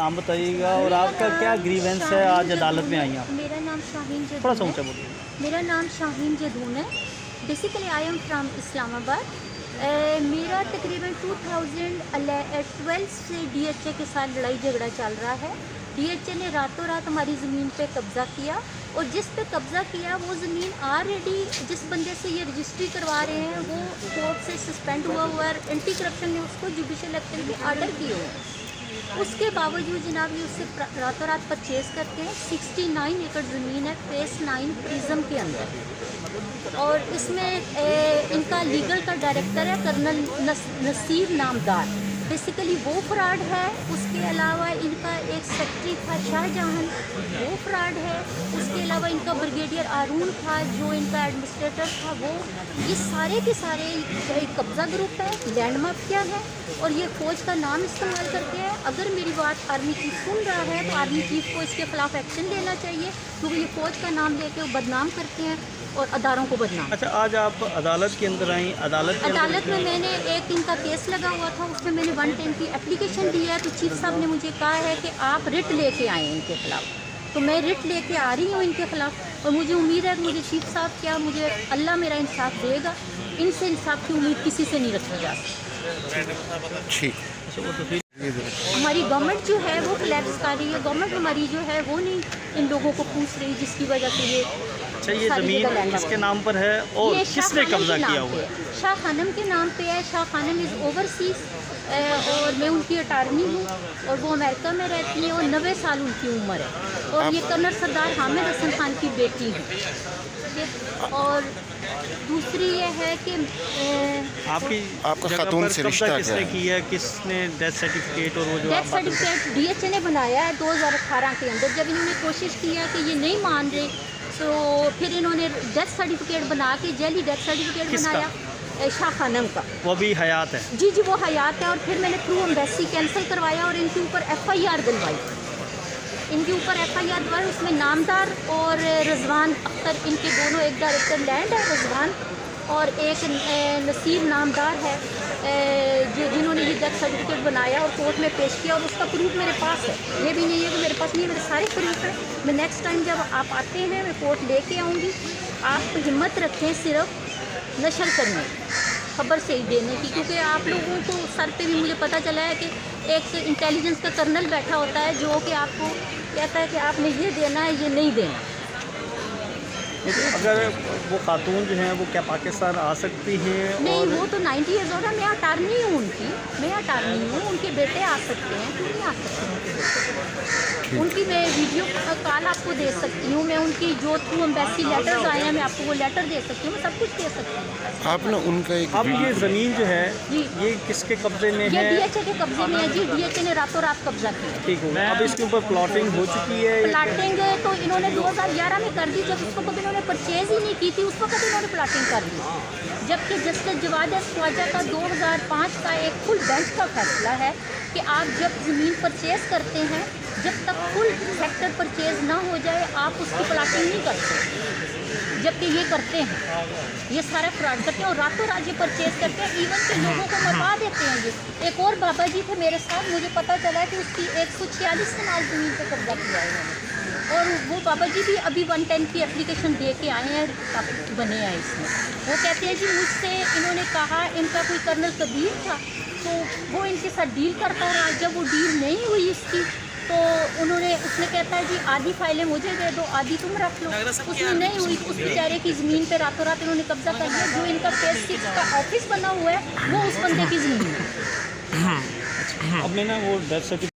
नाम बताइएगा और आपका क्या ग्रीवेंस है, आज अदालत में आई हैं? मेरा नाम शाहीन जदून थोड़ा सा है। ऊँचा बोलिए। मेरा नाम शाहीन जदून है। Basically I am from Islamabad. मेरा तकरीबन 2012 से DHA के साथ लड़ाई झगड़ा चल रहा है। DHA ने रातों रात हमारी ज़मीन पे कब्ज़ा किया और जिस पे कब्ज़ा किया वो ज़मीन ऑलरेडी जिस बंदे से ये रजिस्ट्री करवा रहे हैं वो कोर्ट से सस्पेंड हुआ है। एंटी करप्शन ने उसको जुडिशल एक्शन के आर्डर किए हुए हैं। उसके बावजूद जनाब ये उससे रातों रात परचेज़ करते हैं। 69 एकड़ ज़मीन है फेस 9 प्रिज्म के अंदर और इसमें इनका लीगल का डायरेक्टर है कर्नल नसीर नामदार। बेसिकली वो फ्रॉड है। उसके अलावा इनका एक सेक्रेटरी था शाहजहां, वो फ्रॉड है। उसके अलावा इनका ब्रिगेडियर आरून था जो इनका एडमिनिस्ट्रेटर था वो। ये सारे के सारे एक कब्ज़ा ग्रुप है, लैंड माफिया है और ये फ़ौज का नाम इस्तेमाल करते हैं। अगर मेरी बात आर्मी चीफ सुन रहा है तो आर्मी चीफ को इसके ख़िलाफ़ एक्शन लेना चाहिए क्योंकि ये फ़ौज का नाम लेके वो बदनाम करते हैं और अदारों को बदनाम। अच्छा, आज आप अदालत के अंदर आई, अदालत में मैंने एक इनका केस लगा हुआ था, उसमें मैंने 110 की एप्लीकेशन दी है तो चीफ साहब ने मुझे कहा है कि आप रिट लेके आएँ इनके ख़िलाफ़। तो मैं रिट लेके आ रही हूँ इनके ख़िलाफ़ और मुझे उम्मीद है कि मुझे चीफ साहब क्या मुझे अल्लाह मेरा इंसाफ देगा। इनसे इंसाफ की उम्मीद किसी से नहीं रखी जा सकती। हमारी गवर्नमेंट जो है वो फ्लैक्स कर रही है। गवर्नमेंट हमारी जो है वो नहीं इन लोगों को पूछ रही जिसकी वजह से ये अच्छा, ये ज़मीन किसके नाम पर है और किसने कब्जा किया हुआ है? शाह खानम के नाम पे है। शाह खानम इज़ ओवरसीज और मैं उनकी अटारनी हूँ और वो अमेरिका में रहती है और 90 साल उनकी उम्र है और ये कर्नल सरदार हामिद हसन खान की बेटी है। और दूसरी ये है कि आपका खातून से रिश्ता किसने किया है, किसने डेथ सर्टिफिकेट और वो जो डेथ सर्टिफिकेट DHA ने बनाया है 2018 के अंदर। जब इन्होंने कोशिश की है कि ये नहीं मान रहे तो फिर इन्होंने डेथ सर्टिफिकेट बना के जेली डेथ सर्टिफिकेट बनाया शाह खानम का। वो भी हयात है? जी वो हयात है और फिर मैंने थ्रू एम्बेसी कैंसिल करवाया और इनके ऊपर FIR दिलवाई। इनके ऊपर FIR दिलवाई, उसमें नामदार और रजवान अख्तर इनके दोनों, एक डायरेक्टर लैंड है रजवान और एक नसीर नामदार है जिन्होंने ये डेथ सर्टिफिकेट बनाया और कोर्ट में पेश किया और उसका प्रूफ मेरे पास है। ये भी नहीं है कि मेरे पास नहीं है, मेरे सारे प्रूफ हैं। मैं नेक्स्ट टाइम जब आप आते हैं मैं कोर्ट लेके आऊँगी। आप हिम्मत रखें सिर्फ नशर करने खबर से ही देने की, क्योंकि आप लोगों को सर पे भी मुझे पता चला है कि एक इंटेलिजेंस का कर्नल बैठा होता है जो कि आपको कहता है कि आपने ये देना है ये नहीं देना। अगर वो खातून जो हैं वो क्या पाकिस्तान आ सकती हैं? नहीं, और वो तो 90 ईयर्स हो रहा है। मैं अटारनी हूँ उनकी, मैं अटारनी हूँ। उनके बेटे आ सकते हैं, क्यों नहीं आ सकते हैं? उनकी मैं वीडियो कॉल आपको दे सकती हूँ। मैं उनकी जो थ्रू एम्बेसी लेटर्स आए हैं मैं आपको वो लेटर दे सकती हूँ, मैं सब कुछ दे सकती हूँ। आप ना उनका एक अब ये ज़मीन जो है जी ये किसके कब्जे में ये है? DHA के कब्जे में है जी। DHA ने रातों रात कब्जा किया। ठीक हो गया। अब इसके ऊपर प्लॉटिंग हो चुकी है? प्लाटिंग तो इन्होंने 2011 में कर दी, जब उसको कभी इन्होंने परचेज ही नहीं की थी उस वक्त इन्होंने प्लाटिंग कर दी। जबकि जस्टिस जवाद ख्वाजा का 2005 का एक फुल बेंच का फैसला है कि आप जब ज़मीन परचेज करते हैं जब तक फुल सेक्टर परचेज ना हो जाए आप उसकी प्लाटिंग नहीं करते। जबकि ये करते हैं, ये सारा फ्रॉड करते हैं और रातों रात ये परचेज करते हैं। इवन के लोगों को मरवा देते हैं। ये एक और बाबा जी थे मेरे साथ, मुझे पता चला कि उसकी 146 कनाल ज़मीन पर कब्जा किया है उन्होंने और वो बाबा जी भी अभी 110 की एप्लीकेशन दे के आए हैं, बने हैं इसमें। वो कहते हैं जी मुझसे इन्होंने कहा, इनका कोई कर्नल कबीर था तो वो इनके साथ डील करता रहा। जब वो डील नहीं हुई उसकी तो उसने कहता है जी आधी फाइलें मुझे दे दो आधी तुम रख लो। उसमें नहीं हुई तो उस बेचारे की ज़मीन पे रातों रात इन्होंने कब्जा कर लिया। जो इनका फेस 6 का ऑफिस बना हुआ है वो उस बंदे की ज़मीन है। अब मैं ना वो डेथ सर्टिफिकेट